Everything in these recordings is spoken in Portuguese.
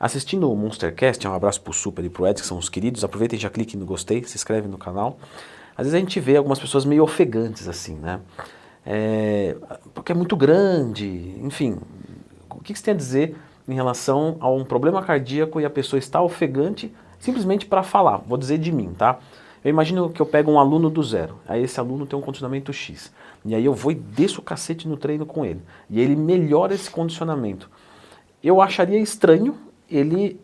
Assistindo o Monstercast, um abraço pro Super e pro Ed, que são os queridos, aproveitem e já cliquem no gostei, se inscreve no canal. Às vezes a gente vê algumas pessoas meio ofegantes assim, né? Porque é muito grande, enfim. O que você tem a dizer em relação a um problema cardíaco e a pessoa está ofegante simplesmente para falar? Vou dizer de mim, tá? Eu imagino que eu pego um aluno do zero, aí esse aluno tem um condicionamento X, e aí eu vou e desço o cacete no treino com ele, e ele melhora esse condicionamento. Eu acharia estranho ele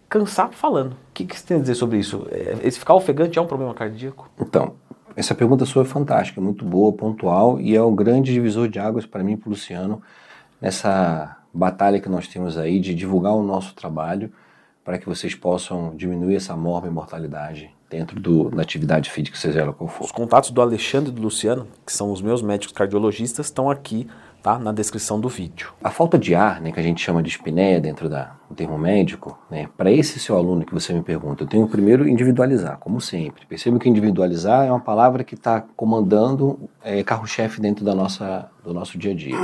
cansar falando. O que você tem a dizer sobre isso? Esse ficar ofegante é um problema cardíaco? Então, essa pergunta sua é fantástica, muito boa, pontual, e é o grande divisor de águas para mim e para o Luciano nessa batalha que nós temos aí de divulgar o nosso trabalho para que vocês possam diminuir essa enorme mortalidade dentro da atividade física, seja ela qual for. Os contatos do Alexandre e do Luciano, que são os meus médicos cardiologistas, estão aqui, tá, na descrição do vídeo. A falta de ar, né, que a gente chama de espinéia dentro do termo médico, né, para esse seu aluno que você me pergunta, eu tenho que primeiro individualizar, como sempre. Perceba que individualizar é uma palavra que está comandando carro-chefe dentro do nosso dia a dia.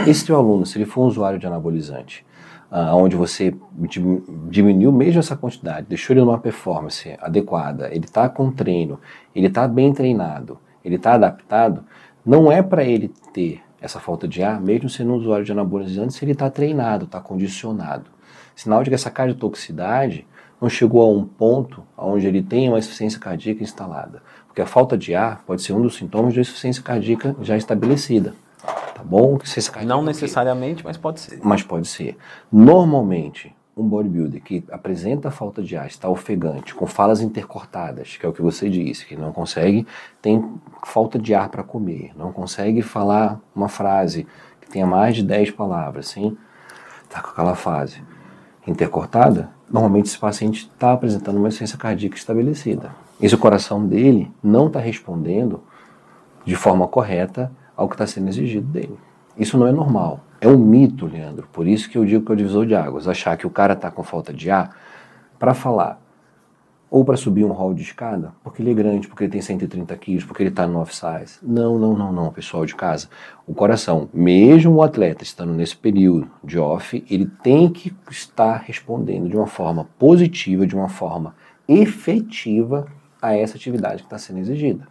Esse seu aluno, se ele for um usuário de anabolizante, onde você diminuiu mesmo essa quantidade, deixou ele numa performance adequada, ele está com treino, ele está bem treinado, ele está adaptado, não é para ele ter essa falta de ar, mesmo sendo um usuário de anabolizante, se ele está treinado, está condicionado. Sinal de que essa cardiotoxicidade não chegou a um ponto onde ele tem uma insuficiência cardíaca instalada. Porque a falta de ar pode ser um dos sintomas de insuficiência cardíaca já estabelecida. Tá bom? Não necessariamente, mas pode ser. Mas pode ser. Normalmente, um bodybuilder que apresenta falta de ar, está ofegante, com falas intercortadas, que é o que você disse, que não consegue, tem falta de ar para comer, não consegue falar uma frase que tenha mais de 10 palavras, sim? Está com aquela fase intercortada, normalmente esse paciente está apresentando uma insuficiência cardíaca estabelecida. E se o coração dele não está respondendo de forma correta ao que está sendo exigido dele. Isso não é normal. É um mito, Leandro. Por isso que eu digo que é o divisor de águas. Achar que o cara está com falta de ar para falar ou para subir um hall de escada, porque ele é grande, porque ele tem 130 quilos, porque ele está no off-size. Não, pessoal de casa. O coração, mesmo o atleta estando nesse período de off, ele tem que estar respondendo de uma forma positiva, de uma forma efetiva a essa atividade que está sendo exigida.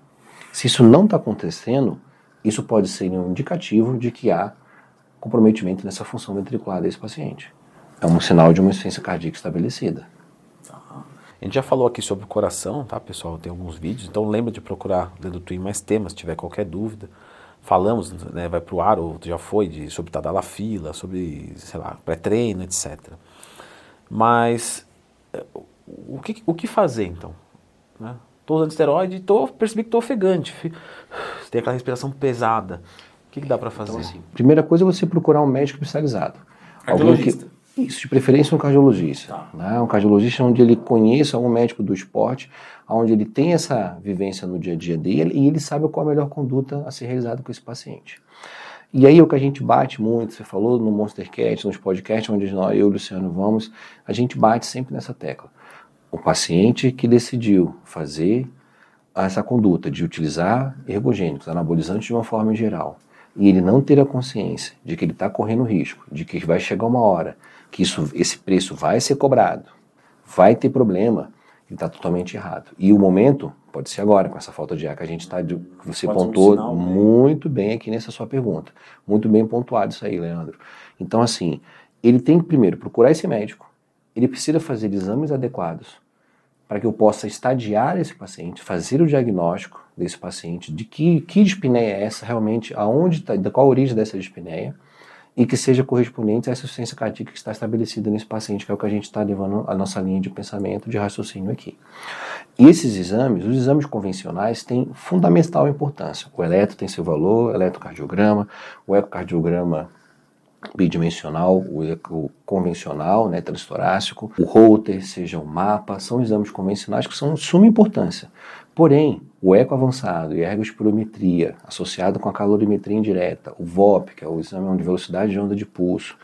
Se isso não está acontecendo, isso pode ser um indicativo de que há comprometimento nessa função ventricular desse paciente. É um sinal de uma insuficiência cardíaca estabelecida. A gente já falou aqui sobre o coração, tá, pessoal? Tem alguns vídeos, então lembra de procurar dentro do Twin mais temas, se tiver qualquer dúvida. Falamos, né, vai pro ar, ou já foi, sobre tadalafila, sobre, sei lá, pré-treino, etc. Mas o que fazer, então? Né? Tô usando esteroide e percebi que tô ofegante. Tem aquela respiração pesada. O que dá para fazer? Então, assim, primeira coisa é você procurar um médico especializado. Cardiologista. Isso, de preferência um cardiologista. Tá. Né? Um cardiologista onde ele conheça um médico do esporte, onde ele tem essa vivência no dia a dia dele e ele sabe qual a melhor conduta a ser realizada com esse paciente. E aí o que a gente bate muito, você falou no Monstercast, nos podcasts onde eu e o Luciano vamos, a gente bate sempre nessa tecla. O paciente que decidiu fazer essa conduta de utilizar ergogênicos, anabolizantes de uma forma geral, e ele não ter a consciência de que ele está correndo risco, de que vai chegar uma hora que esse preço vai ser cobrado, vai ter problema, ele está totalmente errado. E o momento pode ser agora, com essa falta de ar que a gente está, que você pontuou muito bem aqui nessa sua pergunta. Muito bem pontuado isso aí, Leandro. Então, assim, ele tem que primeiro procurar esse médico, ele precisa fazer exames adequados para que eu possa estadiar esse paciente, fazer o diagnóstico desse paciente, de que dispneia é essa realmente, da qual a origem dessa dispneia, e que seja correspondente a essa insuficiência cardíaca que está estabelecida nesse paciente, que é o que a gente está levando a nossa linha de pensamento, de raciocínio aqui. E esses exames, os exames convencionais, têm fundamental importância. O eletro tem seu valor, o eletrocardiograma, o ecocardiograma bidimensional, o convencional, né, transtorácico, o Holter, seja o mapa, são exames convencionais que são de suma importância. Porém, o eco avançado e a ergospirometria, associado com a calorimetria indireta, o VOP, que é o exame de velocidade de onda de pulso,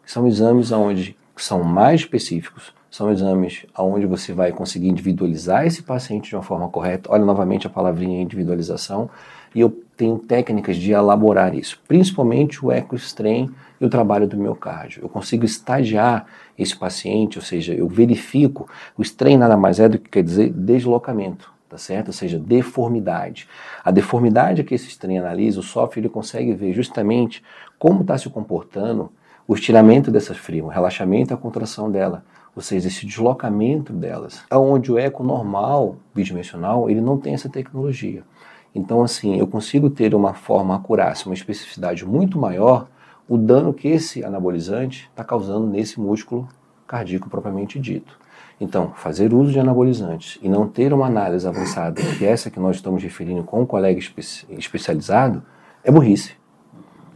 são exames onde são mais específicos, são exames onde você vai conseguir individualizar esse paciente de uma forma correta. Olha novamente a palavrinha individualização. E eu tenho técnicas de elaborar isso, principalmente o eco-strain e o trabalho do miocárdio. Eu consigo estadiar esse paciente, ou seja, eu verifico, o strain nada mais é do que quer dizer deslocamento, tá certo? Ou seja, deformidade. A deformidade que esse strain analisa, o software ele consegue ver justamente como está se comportando o estiramento dessas frimas, o relaxamento e a contração dela, ou seja, esse deslocamento delas. Onde o eco normal, bidimensional, ele não tem essa tecnologia. Então, assim, eu consigo ter uma forma acurácia, uma especificidade muito maior, o dano que esse anabolizante está causando nesse músculo cardíaco propriamente dito. Então, fazer uso de anabolizantes e não ter uma análise avançada, que é essa que nós estamos referindo com um colega especializado, é burrice.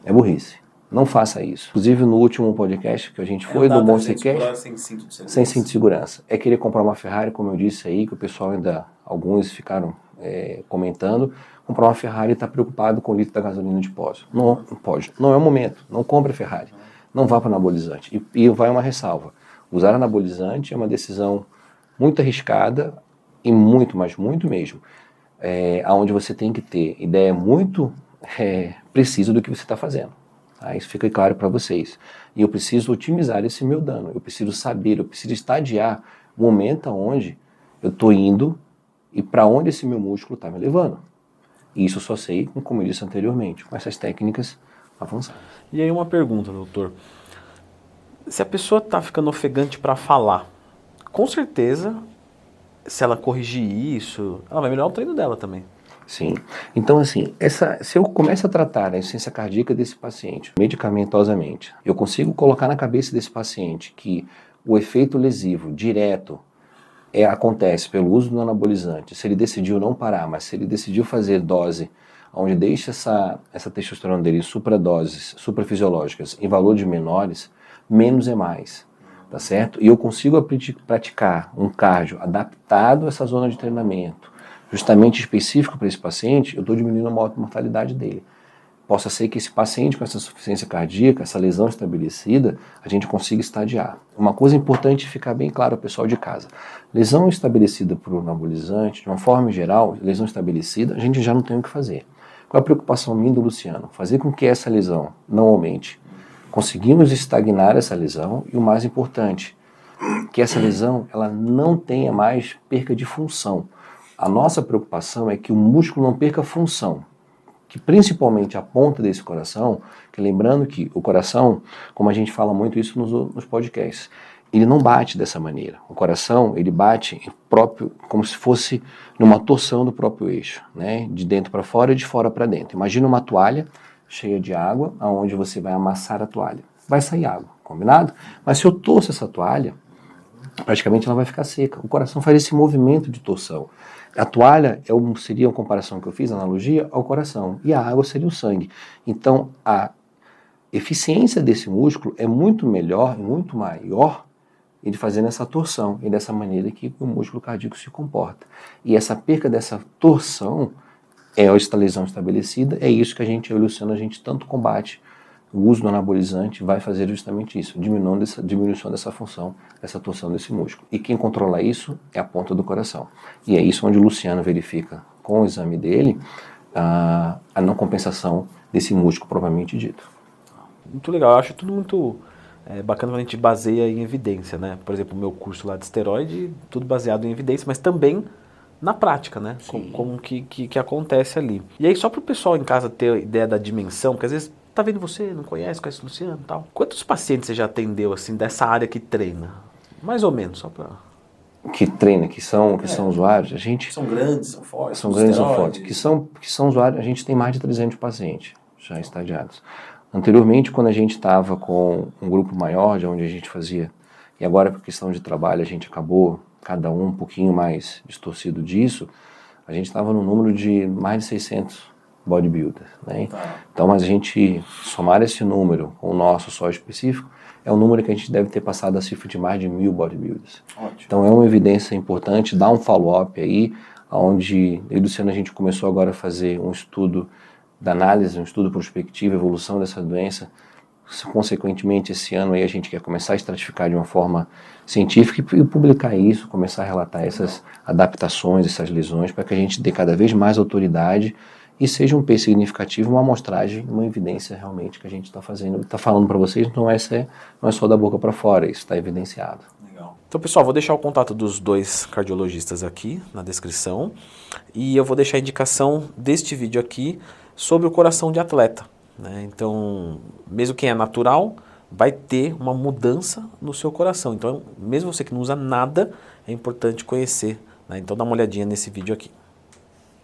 É burrice. Não faça isso. Inclusive, no último podcast que a gente foi do Monstercast, sem cinto de segurança. É querer comprar uma Ferrari, como eu disse aí, que o pessoal ainda, alguns ficaram comentando, comprar uma Ferrari e está preocupado com o litro da gasolina de pós. Não pode. Não é o momento. Não compre Ferrari. Não vá para anabolizante. E vai uma ressalva. Usar anabolizante é uma decisão muito arriscada e muito, mas muito mesmo. Onde você tem que ter ideia muito precisa do que você está fazendo. Tá? Isso fica claro para vocês. E eu preciso otimizar esse meu dano. Eu preciso saber, eu preciso estadiar o momento onde eu estou indo e para onde esse meu músculo está me levando. E isso eu só sei, como eu disse anteriormente, com essas técnicas avançadas. E aí uma pergunta, doutor. Se a pessoa está ficando ofegante para falar, com certeza, se ela corrigir isso, ela vai melhorar o treino dela também. Sim. Então, assim, se eu começo a tratar a insuficiência cardíaca desse paciente medicamentosamente, eu consigo colocar na cabeça desse paciente que o efeito lesivo direto acontece pelo uso do anabolizante. Se ele decidiu não parar, mas se ele decidiu fazer dose onde deixa essa testosterona dele em supradoses, suprafisiológicas, em valores menores, menos é mais, tá certo? E eu consigo praticar um cardio adaptado a essa zona de treinamento, justamente específico para esse paciente, eu estou diminuindo a mortalidade dele. Possa ser que esse paciente com essa insuficiência cardíaca, essa lesão estabelecida, a gente consiga estadiar. Uma coisa importante é ficar bem claro ao pessoal de casa. Lesão estabelecida por anabolizante, de uma forma geral, lesão estabelecida, a gente já não tem o que fazer. Qual é a preocupação minha do Luciano? Fazer com que essa lesão não aumente. Conseguimos estagnar essa lesão e o mais importante, que essa lesão ela não tenha mais perca de função. A nossa preocupação é que o músculo não perca função, que principalmente a ponta desse coração, que lembrando que o coração, como a gente fala muito isso nos podcasts, ele não bate dessa maneira. O coração, ele bate próprio, como se fosse numa torção do próprio eixo, né? De dentro para fora e de fora para dentro. Imagina uma toalha cheia de água, aonde você vai amassar a toalha. Vai sair água, combinado? Mas se eu torço essa toalha, praticamente ela vai ficar seca. O coração faz esse movimento de torção. A toalha seria uma comparação que eu fiz, analogia, ao coração. E a água seria o sangue. Então, a eficiência desse músculo é muito melhor e muito maior ele fazendo essa torção e dessa maneira que o músculo cardíaco se comporta. E essa perca dessa torção esta lesão estabelecida, é isso que eu e o Luciano, a gente tanto combate. O uso do anabolizante vai fazer justamente isso, diminuição dessa função, dessa torção desse músculo. E quem controla isso é a ponta do coração. E é isso onde o Luciano verifica, com o exame dele, a não compensação desse músculo propriamente dito. Muito legal, eu acho tudo muito bacana quando a gente baseia em evidência, né? Por exemplo, o meu curso lá de esteroide, tudo baseado em evidência, mas também na prática, né? Como que acontece ali. E aí, só para o pessoal em casa ter ideia da dimensão, porque às vezes tá vendo você, não conhece o Luciano e tal. Quantos pacientes você já atendeu, assim, dessa área que treina? Mais ou menos, só para... Que treina, que são usuários, a gente... São grandes, são fortes. São grandes, são fortes. Que são usuários, a gente tem mais de 300 pacientes já estadiados. Anteriormente, quando a gente estava com um grupo maior, de onde a gente fazia, e agora por questão de trabalho a gente acabou, cada um pouquinho mais distorcido disso, a gente estava no número de mais de 600 bodybuilders, né? Então, mas a gente somar esse número com o nosso só específico, é um número que a gente deve ter passado a cifra de mais de 1.000 bodybuilders. Ótimo. Então é uma evidência importante, dá um follow-up aí, onde eu e Luciano a gente começou agora a fazer um estudo da análise, um estudo prospectivo, evolução dessa doença. Consequentemente, esse ano aí a gente quer começar a estratificar de uma forma científica e publicar isso, começar a relatar essas adaptações, essas lesões, para que a gente dê cada vez mais autoridade e seja um P significativo, uma amostragem, uma evidência realmente que a gente está fazendo, está falando para vocês, não é só da boca para fora, isso está evidenciado. Então, pessoal, vou deixar o contato dos dois cardiologistas aqui na descrição e eu vou deixar a indicação deste vídeo aqui sobre o coração de atleta, né? Então, mesmo quem é natural, vai ter uma mudança no seu coração. Então, mesmo você que não usa nada, é importante conhecer, né? Então, dá uma olhadinha nesse vídeo aqui.